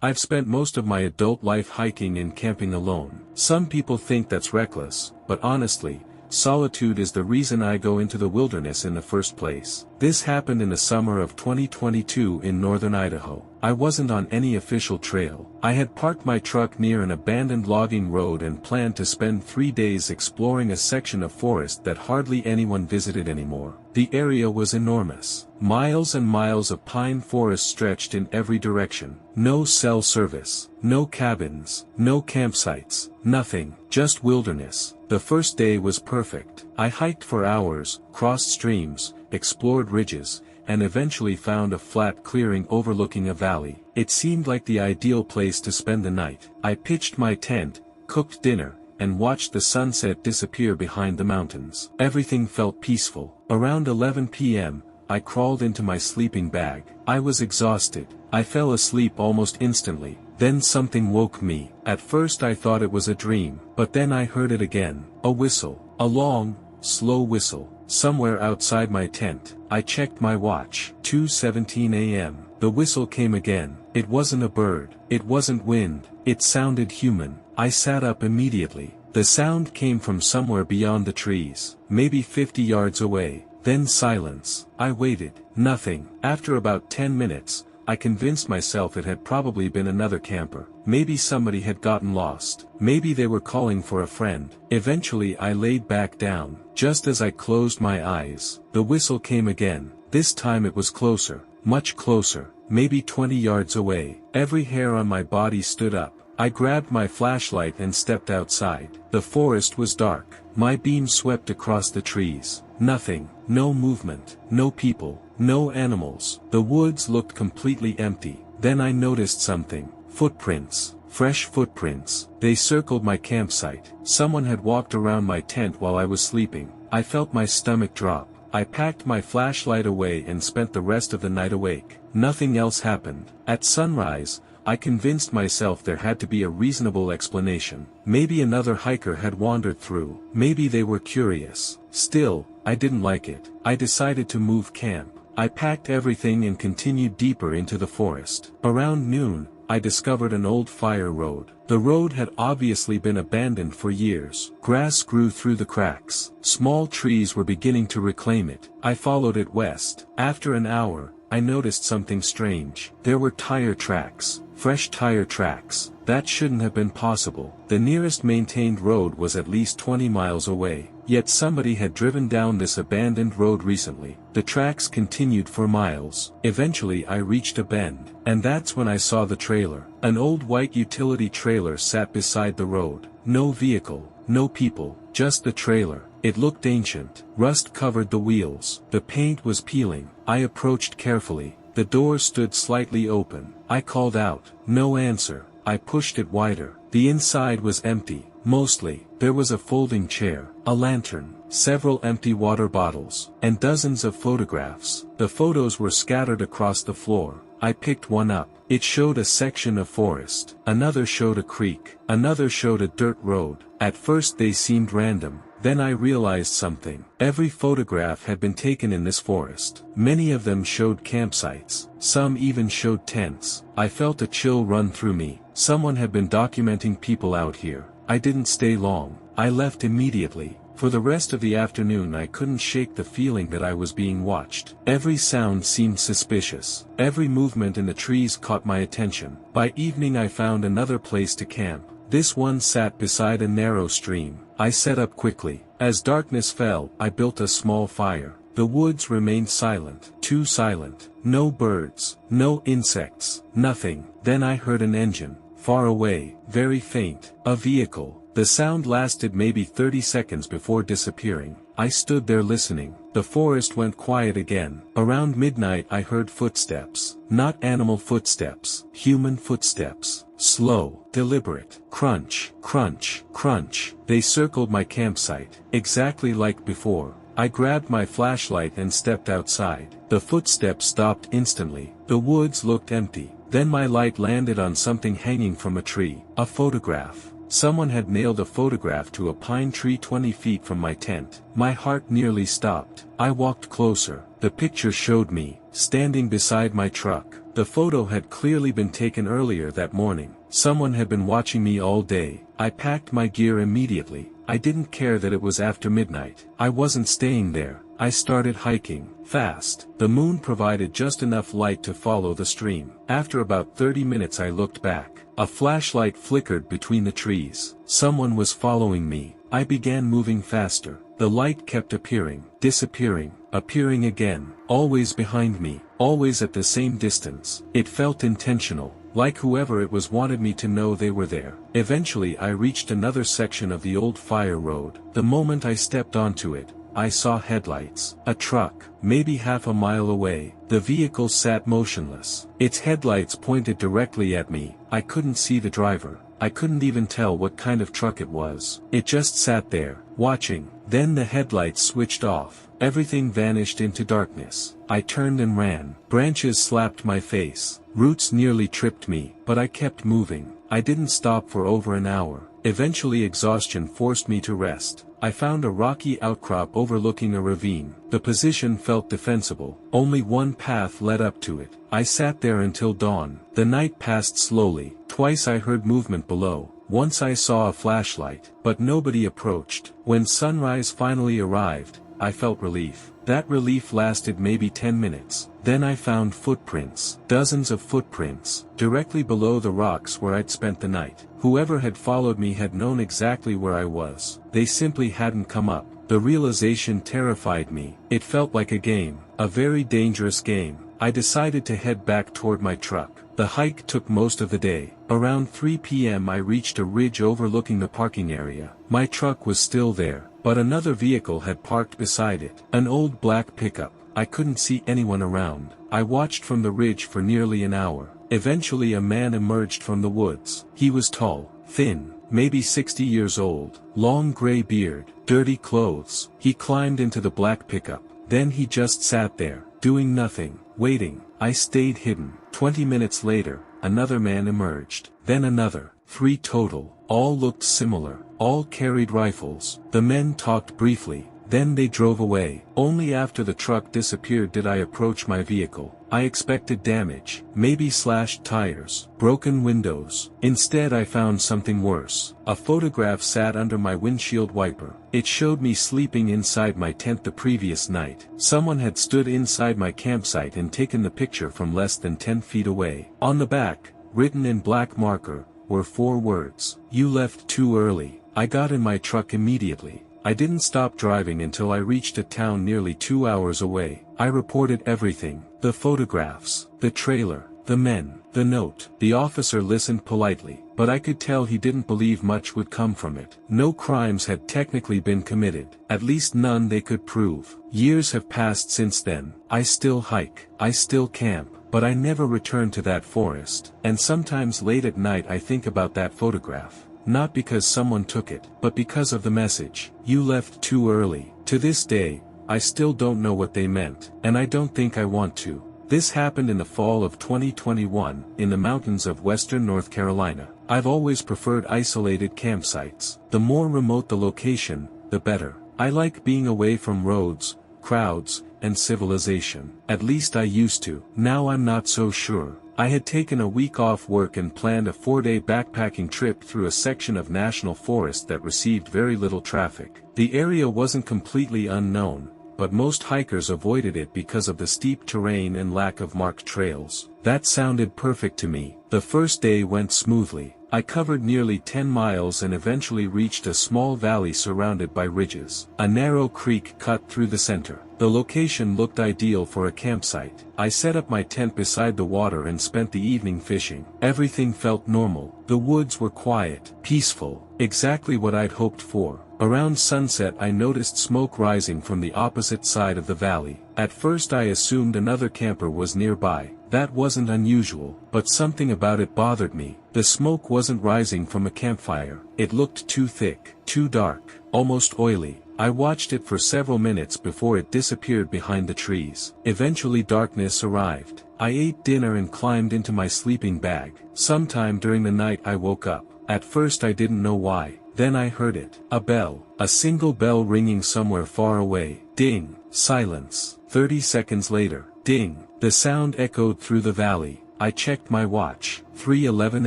I've spent most of my adult life hiking and camping alone. Some people think that's reckless, but honestly, solitude is the reason I go into the wilderness in the first place. This happened in the summer of 2022 in northern Idaho. I wasn't on any official trail. I had parked my truck near an abandoned logging road and planned to spend 3 days exploring a section of forest that hardly anyone visited anymore. The area was enormous. Miles and miles of pine forest stretched in every direction. No cell service, no cabins, no campsites, nothing, just wilderness. The first day was perfect. I hiked for hours, crossed streams, explored ridges, and eventually found a flat clearing overlooking a valley. It seemed like the ideal place to spend the night. I pitched my tent, cooked dinner, and watched the sunset disappear behind the mountains. Everything felt peaceful. Around 11 p.m., I crawled into my sleeping bag. I was exhausted. I fell asleep almost instantly. Then something woke me. At first I thought it was a dream, but then I heard it again. A whistle. A long, slow whistle. Somewhere outside my tent. I checked my watch. 2:17 a.m. The whistle came again. It wasn't a bird. It wasn't wind. It sounded human. I sat up immediately. The sound came from somewhere beyond the trees, maybe 50 yards away. Then silence. I waited. Nothing. After about 10 minutes, I convinced myself it had probably been another camper. Maybe somebody had gotten lost. Maybe they were calling for a friend. Eventually I laid back down. Just as I closed my eyes, the whistle came again. This time it was closer. Much closer. Maybe 20 yards away. Every hair on my body stood up. I grabbed my flashlight and stepped outside. The forest was dark. My beam swept across the trees. Nothing. No movement. No people. No animals. The woods looked completely empty. Then I noticed something. Footprints. Fresh footprints. They circled my campsite. Someone had walked around my tent while I was sleeping. I felt my stomach drop. I packed my flashlight away and spent the rest of the night awake. Nothing else happened. At sunrise, I convinced myself there had to be a reasonable explanation. Maybe another hiker had wandered through. Maybe they were curious. Still, I didn't like it. I decided to move camp. I packed everything and continued deeper into the forest. Around noon, I discovered an old fire road. The road had obviously been abandoned for years. Grass grew through the cracks. Small trees were beginning to reclaim it. I followed it west. After an hour, I noticed something strange. There were tire tracks. Fresh tire tracks. That shouldn't have been possible. The nearest maintained road was at least 20 miles away. Yet somebody had driven down this abandoned road recently. The tracks continued for miles. Eventually I reached a bend. And that's when I saw the trailer. An old white utility trailer sat beside the road. No vehicle, no people, just the trailer. It looked ancient. Rust covered the wheels. The paint was peeling. I approached carefully. The door stood slightly open. I called out. No answer. I pushed it wider. The inside was empty. Mostly. There was a folding chair, a lantern, several empty water bottles, and dozens of photographs. The photos were scattered across the floor. I picked one up. It showed a section of forest. Another showed a creek. Another showed a dirt road. At first they seemed random. Then I realized something. Every photograph had been taken in this forest. Many of them showed campsites. Some even showed tents. I felt a chill run through me. Someone had been documenting people out here. I didn't stay long. I left immediately. For the rest of the afternoon I couldn't shake the feeling that I was being watched. Every sound seemed suspicious. Every movement in the trees caught my attention. By evening I found another place to camp. This one sat beside a narrow stream. I set up quickly. As darkness fell, I built a small fire. The woods remained silent. Too silent. No birds. No insects. Nothing. Then I heard an engine. Far away. Very faint. A vehicle. The sound lasted maybe 30 seconds before disappearing. I stood there listening. The forest went quiet again. Around midnight I heard footsteps. Not animal footsteps. Human footsteps. Slow, deliberate. Crunch, crunch, crunch. They circled my campsite. Exactly like before. I grabbed my flashlight and stepped outside. The footsteps stopped instantly. The woods looked empty. Then my light landed on something hanging from a tree. A photograph. Someone had nailed a photograph to a pine tree 20 feet from my tent. My heart nearly stopped. I walked closer. The picture showed me, standing beside my truck. The photo had clearly been taken earlier that morning. Someone had been watching me all day. I packed my gear immediately. I didn't care that it was after midnight. I wasn't staying there. I started hiking, fast. The moon provided just enough light to follow the stream. After about 30 minutes I looked back. A flashlight flickered between the trees. Someone was following me. I began moving faster. The light kept appearing, disappearing, appearing again, always behind me, always at the same distance. It felt intentional, like whoever it was wanted me to know they were there. Eventually I reached another section of the old fire road. The moment I stepped onto it, I saw headlights. A truck, maybe half a mile away. The vehicle sat motionless. Its headlights pointed directly at me. I couldn't see the driver. I couldn't even tell what kind of truck it was. It just sat there, watching. Then the headlights switched off. Everything vanished into darkness. I turned and ran. Branches slapped my face. Roots nearly tripped me, but I kept moving. I didn't stop for over an hour. Eventually exhaustion forced me to rest. I found a rocky outcrop overlooking a ravine. The position felt defensible. Only one path led up to it. I sat there until dawn. The night passed slowly. Twice I heard movement below. Once I saw a flashlight, but nobody approached. When sunrise finally arrived, I felt relief. That relief lasted maybe 10 minutes. Then I found footprints. Dozens of footprints, directly below the rocks where I'd spent the night. Whoever had followed me had known exactly where I was. They simply hadn't come up. The realization terrified me. It felt like a game, a very dangerous game. I decided to head back toward my truck. The hike took most of the day. Around 3 p.m. I reached a ridge overlooking the parking area. My truck was still there, but another vehicle had parked beside it. An old black pickup. I couldn't see anyone around. I watched from the ridge for nearly an hour. Eventually a man emerged from the woods. He was tall, thin, maybe 60 years old, long gray beard, dirty clothes. He climbed into the black pickup. Then he just sat there, doing nothing, waiting. I stayed hidden. 20 minutes later, another man emerged. Then another. 3 total. All looked similar. All carried rifles. The men talked briefly. Then they drove away. Only after the truck disappeared did I approach my vehicle. I expected damage, maybe slashed tires, broken windows. Instead I found something worse. A photograph sat under my windshield wiper. It showed me sleeping inside my tent the previous night. Someone had stood inside my campsite and taken the picture from less than 10 feet away. On the back, written in black marker, were 4 words. "You left too early." I got in my truck immediately. I didn't stop driving until I reached a town nearly 2 hours away. I reported everything. The photographs, the trailer, the men, the note. The officer listened politely, but I could tell he didn't believe much would come from it. No crimes had technically been committed, at least none they could prove. Years have passed since then. I still hike, I still camp, but I never return to that forest. And sometimes late at night I think about that photograph. Not because someone took it, but because of the message. You left too early. To this day, I still don't know what they meant, and I don't think I want to. This happened in the fall of 2021, in the mountains of western North Carolina. I've always preferred isolated campsites. The more remote the location, the better. I like being away from roads, crowds, and civilization. At least I used to. Now I'm not so sure. I had taken a week off work and planned a 4-day backpacking trip through a section of national forest that received very little traffic. The area wasn't completely unknown, but most hikers avoided it because of the steep terrain and lack of marked trails. That sounded perfect to me. The first day went smoothly. I covered nearly 10 miles and eventually reached a small valley surrounded by ridges. A narrow creek cut through the center. The location looked ideal for a campsite. I set up my tent beside the water and spent the evening fishing. Everything felt normal. The woods were quiet, peaceful, exactly what I'd hoped for. Around sunset I noticed smoke rising from the opposite side of the valley. At first I assumed another camper was nearby. That wasn't unusual, but something about it bothered me. The smoke wasn't rising from a campfire. It looked too thick, too dark, almost oily. I watched it for several minutes before it disappeared behind the trees. Eventually darkness arrived. I ate dinner and climbed into my sleeping bag. Sometime during the night I woke up. At first I didn't know why. Then I heard it. A bell. A single bell ringing somewhere far away. Ding. Silence. 30 seconds later. Ding. The sound echoed through the valley. I checked my watch. 3:11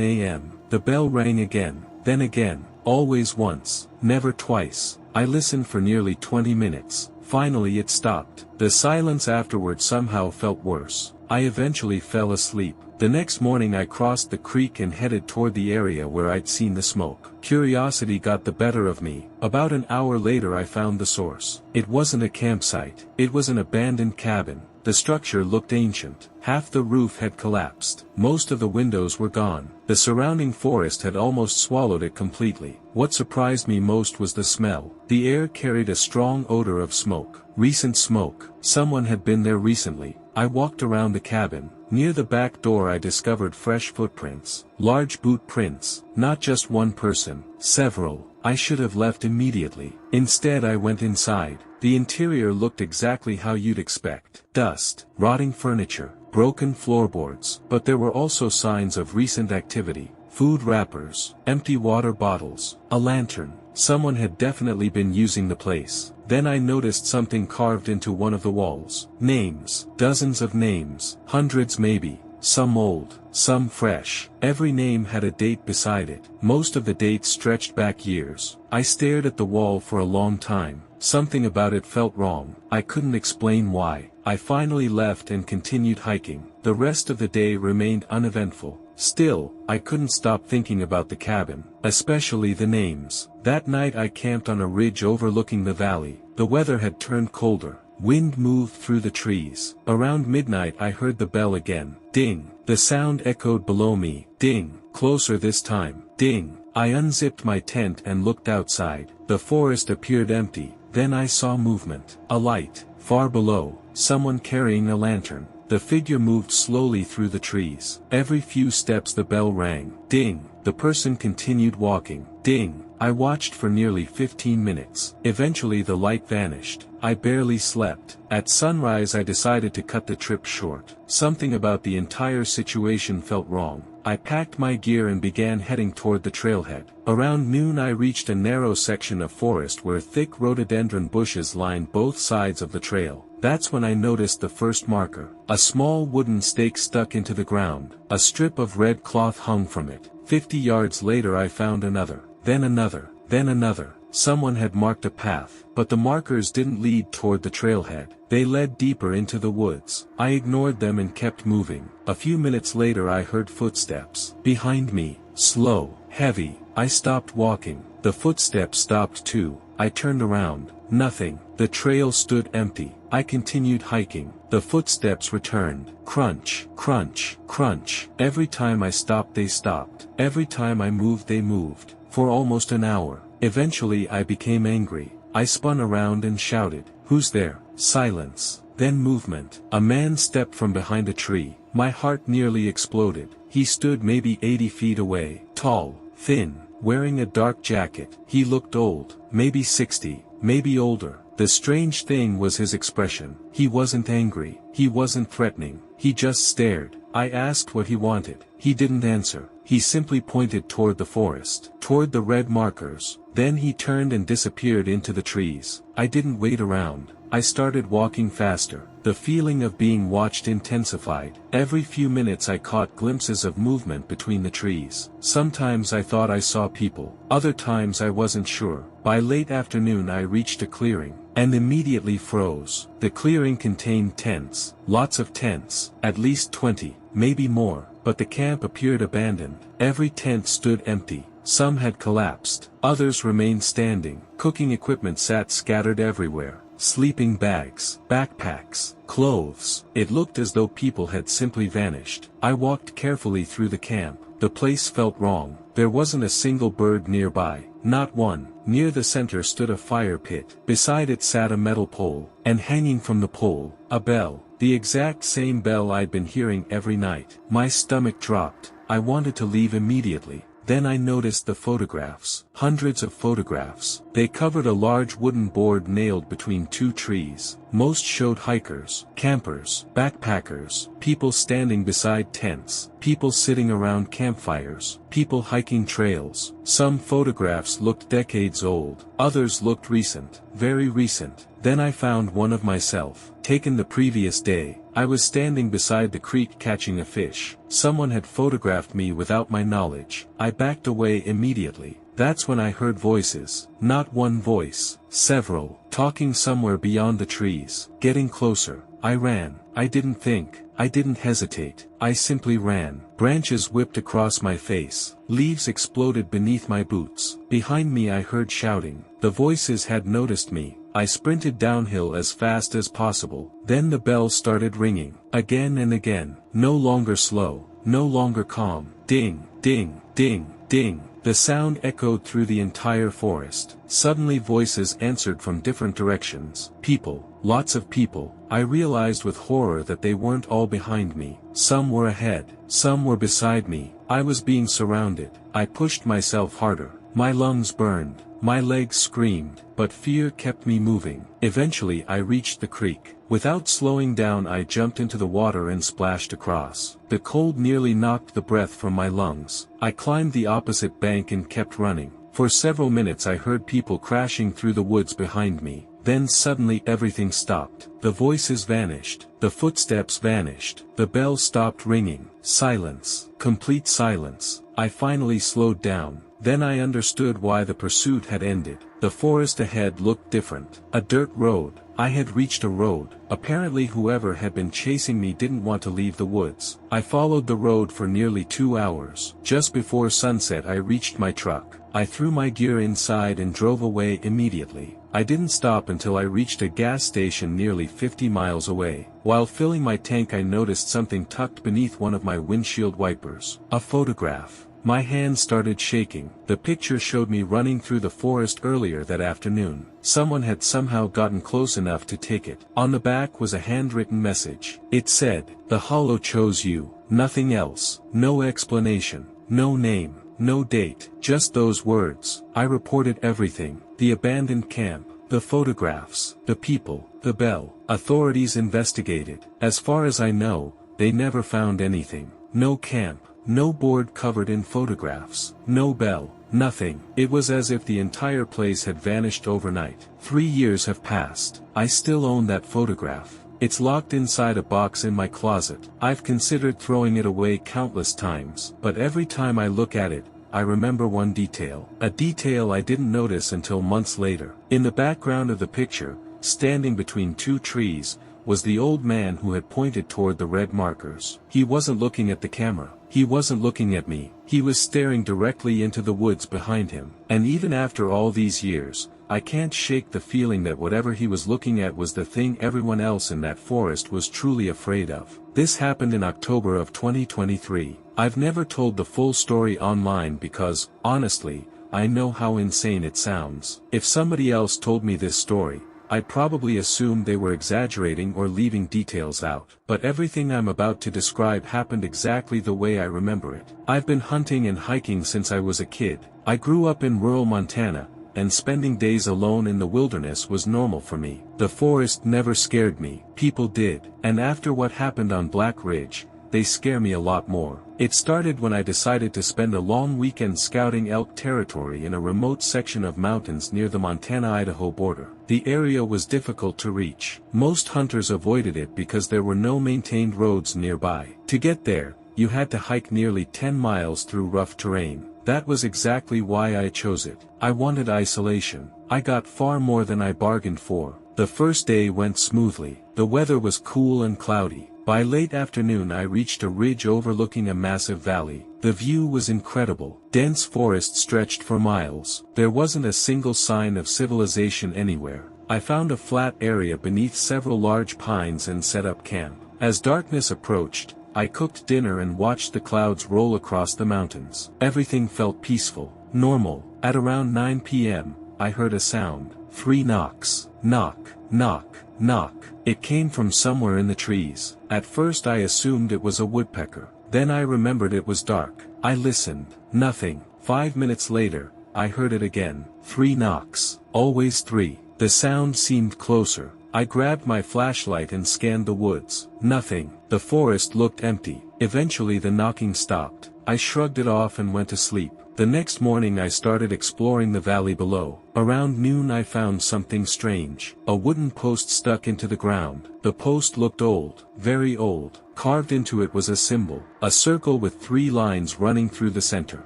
a.m. The bell rang again. Then again. Always once. Never twice. I listened for nearly 20 minutes. Finally it stopped. The silence afterward somehow felt worse. I eventually fell asleep. The next morning I crossed the creek and headed toward the area where I'd seen the smoke. Curiosity got the better of me. About an hour later I found the source. It wasn't a campsite. It was an abandoned cabin. The structure looked ancient. Half the roof had collapsed. Most of the windows were gone. The surrounding forest had almost swallowed it completely. What surprised me most was the smell. The air carried a strong odor of smoke. Recent smoke. Someone had been there recently. I walked around the cabin. Near the back door I discovered fresh footprints. Large boot prints. Not just one person. Several. I should have left immediately. Instead I went inside. The interior looked exactly how you'd expect. Dust, rotting furniture, broken floorboards. But there were also signs of recent activity. Food wrappers, empty water bottles, a lantern. Someone had definitely been using the place. Then I noticed something carved into one of the walls. Names. Dozens of names. Hundreds maybe. Some old, some fresh. Every name had a date beside it. Most of the dates stretched back years. I stared at the wall for a long time. Something about it felt wrong. I couldn't explain why. I finally left and continued hiking. The rest of the day remained uneventful. Still, I couldn't stop thinking about the cabin, especially the names. That night I camped on a ridge overlooking the valley. The weather had turned colder. Wind moved through the trees. Around midnight I heard the bell again. Ding. The sound echoed below me. Ding. Closer this time. Ding. I unzipped my tent and looked outside. The forest appeared empty. Then I saw movement. A light. Far below. Someone carrying a lantern. The figure moved slowly through the trees. Every few steps the bell rang. Ding. The person continued walking. Ding. I watched for nearly 15 minutes. Eventually the light vanished. I barely slept. At sunrise I decided to cut the trip short. Something about the entire situation felt wrong. I packed my gear and began heading toward the trailhead. Around noon I reached a narrow section of forest where thick rhododendron bushes lined both sides of the trail. That's when I noticed the first marker. A small wooden stake stuck into the ground. A strip of red cloth hung from it. 50 yards later I found another. Then another. Then another. Someone had marked a path, but the markers didn't lead toward the trailhead. They led deeper into the woods. I ignored them and kept moving. A few minutes later I heard footsteps. Behind me. Slow. Heavy. I stopped walking. The footsteps stopped too. I turned around. Nothing. The trail stood empty. I continued hiking. The footsteps returned. Crunch. Crunch. Crunch. Every time I stopped they stopped. Every time I moved they moved. For almost an hour. Eventually I became angry. I spun around and shouted, "Who's there?" Silence. Then movement. A man stepped from behind a tree. My heart nearly exploded. He stood maybe 80 feet away. Tall. Thin. Wearing a dark jacket. He looked old. Maybe 60. Maybe older. The strange thing was his expression. He wasn't angry. He wasn't threatening. He just stared. I asked what he wanted. He didn't answer. He simply pointed toward the forest, toward the red markers. Then he turned and disappeared into the trees. I didn't wait around. I started walking faster. The feeling of being watched intensified. Every few minutes I caught glimpses of movement between the trees. Sometimes I thought I saw people. Other times I wasn't sure. By late afternoon I reached a clearing, and immediately froze. The clearing contained tents. Lots of tents. At least 20, maybe more. But the camp appeared abandoned. Every tent stood empty. Some had collapsed. Others remained standing. Cooking equipment sat scattered everywhere. Sleeping bags, backpacks, clothes. It looked as though people had simply vanished. I walked carefully through the camp. The place felt wrong. There wasn't a single bird nearby. Not one. Near the center stood a fire pit. Beside it sat a metal pole. And hanging from the pole, a bell. The exact same bell I'd been hearing every night. My stomach dropped. I wanted to leave immediately. Then I noticed the photographs. Hundreds of photographs. They covered a large wooden board nailed between two trees. Most showed hikers, campers, backpackers, people standing beside tents, people sitting around campfires, people hiking trails. Some photographs looked decades old, others looked recent, very recent. Then I found one of myself, taken the previous day. I was standing beside the creek catching a fish. Someone had photographed me without my knowledge. I backed away immediately. That's when I heard voices. Not one voice, several, talking somewhere beyond the trees. Getting closer. I ran. I didn't think. I didn't hesitate. I simply ran. Branches whipped across my face. Leaves exploded beneath my boots. Behind me I heard shouting. The voices had noticed me. I sprinted downhill as fast as possible. Then the bell started ringing. Again and again. No longer slow. No longer calm. Ding, ding, ding, ding. The sound echoed through the entire forest. Suddenly voices answered from different directions. People. Lots of people. I realized with horror that they weren't all behind me. Some were ahead. Some were beside me. I was being surrounded. I pushed myself harder. My lungs burned. My legs screamed, but fear kept me moving. Eventually I reached the creek. Without slowing down I jumped into the water and splashed across. The cold nearly knocked the breath from my lungs. I climbed the opposite bank and kept running. For several minutes I heard people crashing through the woods behind me. Then suddenly everything stopped. The voices vanished. The footsteps vanished. The bell stopped ringing. Silence. Complete silence. I finally slowed down. Then I understood why the pursuit had ended. The forest ahead looked different. A dirt road. I had reached a road. Apparently whoever had been chasing me didn't want to leave the woods. I followed the road for nearly 2 hours. Just before sunset I reached my truck. I threw my gear inside and drove away immediately. I didn't stop until I reached a gas station nearly 50 miles away. While filling my tank I noticed something tucked beneath one of my windshield wipers. A photograph. My hand started shaking. The picture showed me running through the forest earlier that afternoon. Someone had somehow gotten close enough to take it. On the back was a handwritten message. It said, "The Hollow chose you, nothing else." No explanation, no name, no date, just those words. I reported everything. The abandoned camp, the photographs, the people, the bell. Authorities investigated. As far as I know, they never found anything. No camp. No board covered in photographs. No bell. Nothing. It was as if the entire place had vanished overnight. 3 years have passed. I still own that photograph. It's locked inside a box in my closet. I've considered throwing it away countless times, but every time I look at it, I remember one detail. A detail I didn't notice until months later. In the background of the picture, standing between two trees, was the old man who had pointed toward the red markers. He wasn't looking at the camera. He wasn't looking at me. He was staring directly into the woods behind him. And even after all these years, I can't shake the feeling that whatever he was looking at was the thing everyone else in that forest was truly afraid of. This happened in October of 2023. I've never told the full story online because, honestly, I know how insane it sounds. If somebody else told me this story, I'd probably assume they were exaggerating or leaving details out. But everything I'm about to describe happened exactly the way I remember it. I've been hunting and hiking since I was a kid. I grew up in rural Montana, and spending days alone in the wilderness was normal for me. The forest never scared me. People did. And after what happened on Black Ridge, they scare me a lot more. It started when I decided to spend a long weekend scouting elk territory in a remote section of mountains near the Montana-Idaho border. The area was difficult to reach. Most hunters avoided it because there were no maintained roads nearby. To get there, you had to hike nearly 10 miles through rough terrain. That was exactly why I chose it. I wanted isolation. I got far more than I bargained for. The first day went smoothly. The weather was cool and cloudy. By late afternoon I reached a ridge overlooking a massive valley. The view was incredible. Dense forest stretched for miles. There wasn't a single sign of civilization anywhere. I found a flat area beneath several large pines and set up camp. As darkness approached, I cooked dinner and watched the clouds roll across the mountains. Everything felt peaceful, normal. At around 9 p.m., I heard a sound. 3 knocks. Knock, knock, knock. It came from somewhere in the trees. At first I assumed it was a woodpecker. Then I remembered it was dark. I listened. Nothing. 5 minutes later, I heard it again. 3 knocks. Always 3. The sound seemed closer. I grabbed my flashlight and scanned the woods. Nothing. The forest looked empty. Eventually the knocking stopped. I shrugged it off and went to sleep. The next morning I started exploring the valley below. Around noon I found something strange. A wooden post stuck into the ground. The post looked old. Very old. Carved into it was a symbol. A circle with 3 lines running through the center.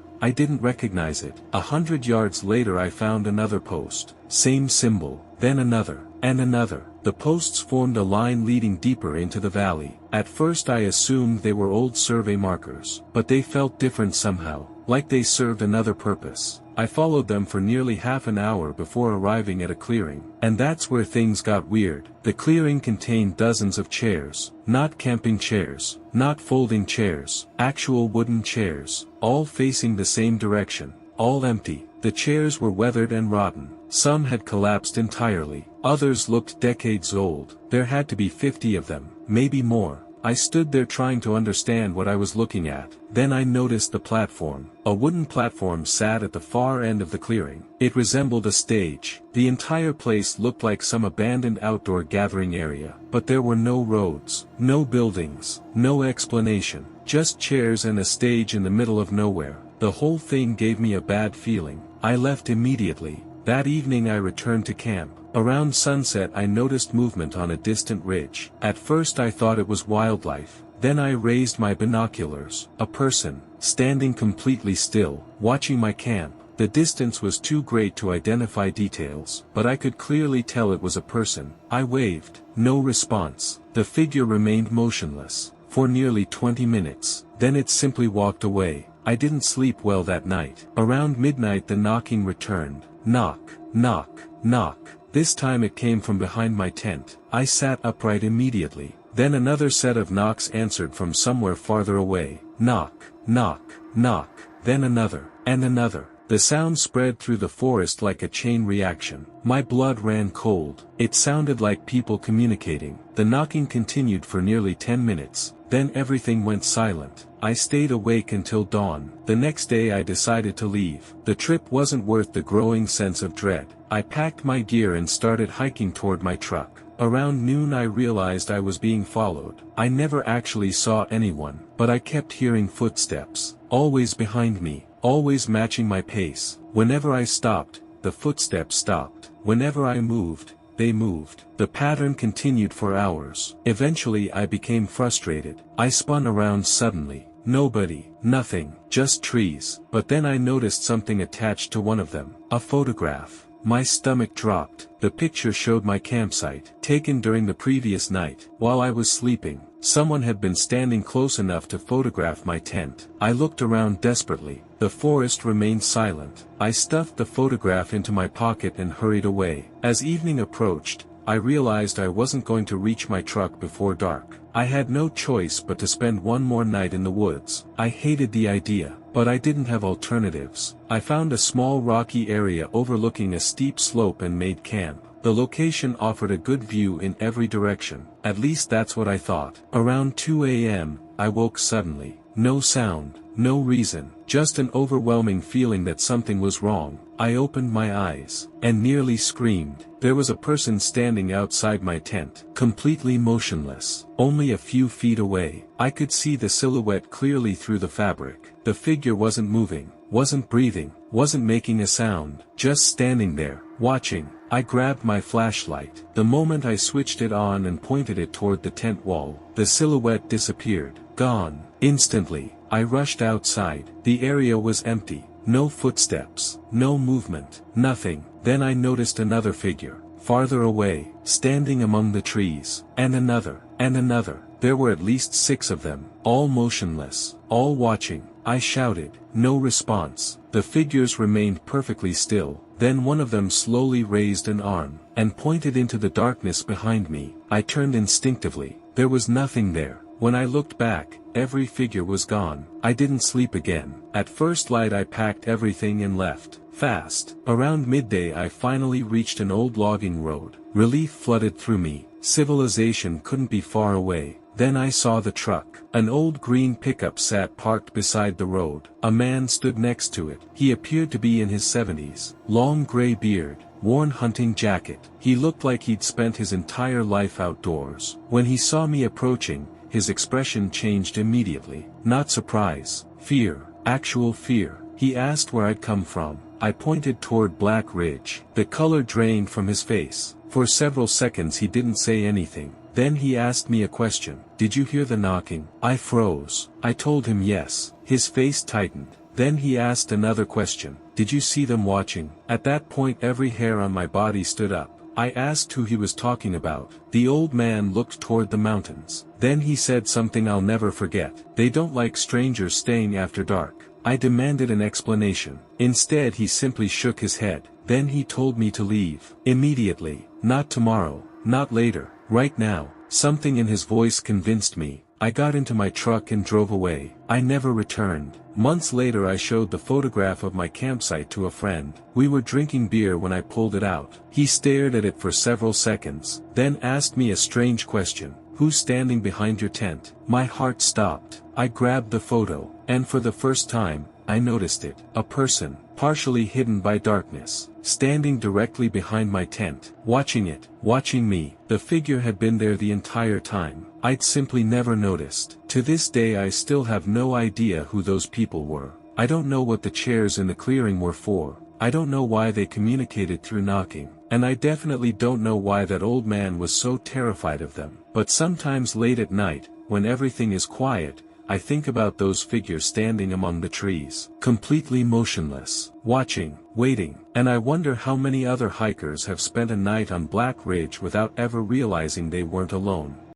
I didn't recognize it. 100 yards later I found another post. Same symbol. Then another. And another. The posts formed a line leading deeper into the valley. At first I assumed they were old survey markers, but they felt different somehow, like they served another purpose. I followed them for nearly half an hour before arriving at a clearing, and that's where things got weird. The clearing contained dozens of chairs, not camping chairs, not folding chairs, actual wooden chairs, all facing the same direction, all empty. The chairs were weathered and rotten. Some had collapsed entirely. Others looked decades old. There had to be 50 of them, maybe more. I stood there trying to understand what I was looking at. Then I noticed the platform. A wooden platform sat at the far end of the clearing. It resembled a stage. The entire place looked like some abandoned outdoor gathering area. But there were no roads, no buildings, no explanation. Just chairs and a stage in the middle of nowhere. The whole thing gave me a bad feeling. I left immediately. That evening I returned to camp. Around sunset I noticed movement on a distant ridge. At first I thought it was wildlife. Then I raised my binoculars. A person, standing completely still, watching my camp. The distance was too great to identify details, but I could clearly tell it was a person. I waved. No response. The figure remained motionless for nearly 20 minutes. Then it simply walked away. I didn't sleep well that night. Around midnight the knocking returned. Knock, knock, knock. This time it came from behind my tent. I sat upright immediately. Then another set of knocks answered from somewhere farther away. Knock, knock, knock. Then another, and another. The sound spread through the forest like a chain reaction. My blood ran cold. It sounded like people communicating. The knocking continued for nearly 10 minutes. Then everything went silent. I stayed awake until dawn. The next day I decided to leave. The trip wasn't worth the growing sense of dread. I packed my gear and started hiking toward my truck. Around noon I realized I was being followed. I never actually saw anyone, but I kept hearing footsteps. Always behind me, always matching my pace. Whenever I stopped, the footsteps stopped. Whenever I moved, they moved. The pattern continued for hours. Eventually I became frustrated. I spun around suddenly. Nobody, nothing, just trees. But then I noticed something attached to one of them. A photograph. My stomach dropped. The picture showed my campsite, taken during the previous night. While I was sleeping, someone had been standing close enough to photograph my tent. I looked around desperately. The forest remained silent. I stuffed the photograph into my pocket and hurried away. As evening approached, I realized I wasn't going to reach my truck before dark. I had no choice but to spend one more night in the woods. I hated the idea, but I didn't have alternatives. I found a small rocky area overlooking a steep slope and made camp. The location offered a good view in every direction. At least that's what I thought. Around 2 a.m., I woke suddenly. No sound, no reason, just an overwhelming feeling that something was wrong. I opened my eyes, and nearly screamed. There was a person standing outside my tent, completely motionless, only a few feet away. I could see the silhouette clearly through the fabric. The figure wasn't moving, wasn't breathing, wasn't making a sound, just standing there, watching. I grabbed my flashlight. The moment I switched it on and pointed it toward the tent wall, the silhouette disappeared. Gone. Instantly, I rushed outside. The area was empty. No footsteps, no movement, nothing. Then I noticed another figure, farther away, standing among the trees, and another, and another. There were at least 6 of them, all motionless, all watching. I shouted. No response. The figures remained perfectly still. Then one of them slowly raised an arm, and pointed into the darkness behind me. I turned instinctively. There was nothing there. When I looked back, every figure was gone. I didn't sleep again. At first light I packed everything and left. Fast. Around midday I finally reached an old logging road. Relief flooded through me. Civilization couldn't be far away. Then I saw the truck. An old green pickup sat parked beside the road. A man stood next to it. He appeared to be in his 70s. Long gray beard, worn hunting jacket. He looked like he'd spent his entire life outdoors. When he saw me approaching, his expression changed immediately. Not surprise, fear, actual fear. He asked where I'd come from. I pointed toward Black Ridge. The color drained from his face. For several seconds he didn't say anything. Then he asked me a question. Did you hear the knocking? I froze. I told him yes. His face tightened. Then he asked another question. Did you see them watching? At that point every hair on my body stood up. I asked who he was talking about. The old man looked toward the mountains. Then he said something I'll never forget. They don't like strangers staying after dark. I demanded an explanation. Instead he simply shook his head. Then he told me to leave. Immediately. Not tomorrow. Not later. Right now. Something in his voice convinced me. I got into my truck and drove away. I never returned. Months later I showed the photograph of my campsite to a friend. We were drinking beer when I pulled it out. He stared at it for several seconds, then asked me a strange question. Who's standing behind your tent? My heart stopped. I grabbed the photo, and for the first time, I noticed it. A person, partially hidden by darkness, standing directly behind my tent, watching it, watching me. The figure had been there the entire time. I'd simply never noticed. To this day I still have no idea who those people were. I don't know what the chairs in the clearing were for. I don't know why they communicated through knocking. And I definitely don't know why that old man was so terrified of them. But sometimes late at night, when everything is quiet, I think about those figures standing among the trees, completely motionless, watching, waiting, and I wonder how many other hikers have spent a night on Black Ridge without ever realizing they weren't alone.